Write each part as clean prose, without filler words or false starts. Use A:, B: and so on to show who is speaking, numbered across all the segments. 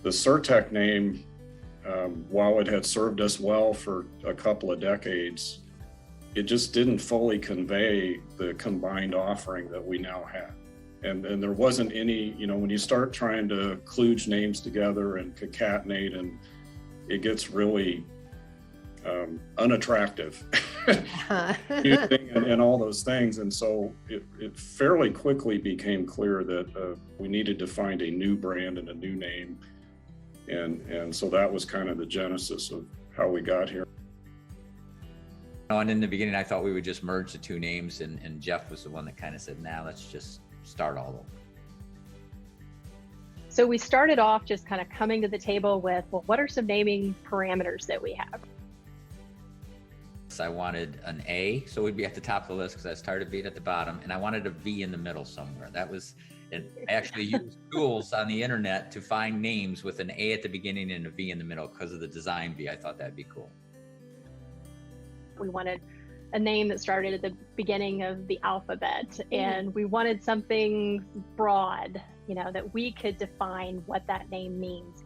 A: The Surtec name, while it had served us well for a couple of decades, it just didn't fully convey the combined offering that we now have. And there wasn't any, when you start trying to kludge names together and concatenate, and it gets really unattractive and all those things. And so it fairly quickly became clear that we needed to find a new brand and a new name. And so that was kind of the genesis of how we got here.
B: And in the beginning, I thought we would just merge the two names, and Jeff was the one that kind of said, nah, let's just start all over.
C: So we started off just kind of coming to the table with, well, what are some naming parameters that we have?
B: I wanted an A, so we'd be at the top of the list because I started being at the bottom, and I wanted a V in the middle somewhere. That was, and I actually used tools on the internet to find names with an A at the beginning and a V in the middle because of the design V. I thought that'd be cool.
C: We wanted a name that started at the beginning of the alphabet, and we wanted something broad, that we could define what that name means.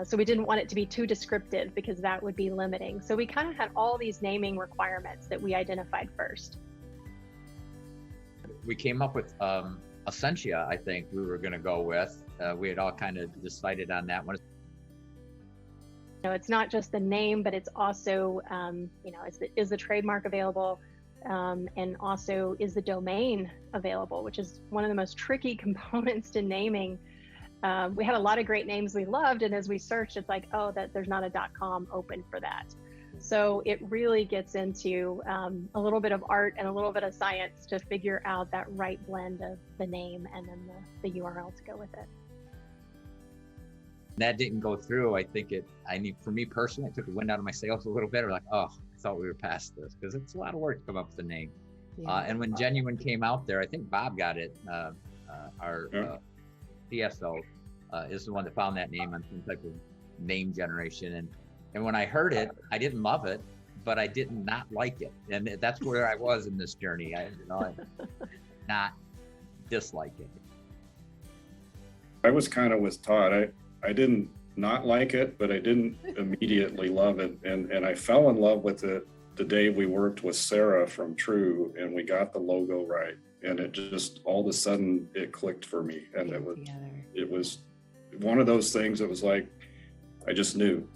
C: So we didn't want it to be too descriptive because that would be limiting. So we kind of had all these naming requirements that we identified first.
B: We came up with Essentia, I think we were going to go with. We had all kind of decided on that one.
C: It's not just the name, but it's also, is the trademark available? And also, is the domain available, which is one of the most tricky components to naming. We had a lot of great names we loved, and as we searched, it's like, oh, there's not a .com open for that. So it really gets into a little bit of art and a little bit of science to figure out that right blend of the name and then the URL to go with it.
B: That didn't go through. I think for me personally, it took the wind out of my sails a little bit. We're like, oh, I thought we were past this, because it's a lot of work to come up with a name. Yeah. And when Genuen came out there, I think Bob got it. Our CSO is the one that found that name on some type of name generation. And when I heard it, I didn't love it, but I did not like it. And that's where I was in this journey. I not dislike it.
A: I was kind of with Todd. I didn't not like it, but I didn't immediately love it. And I fell in love with it the day we worked with Sarah from TREW, and we got the logo right. And it just, all of a sudden, it clicked for me. And it was one of those things that was like, I just knew.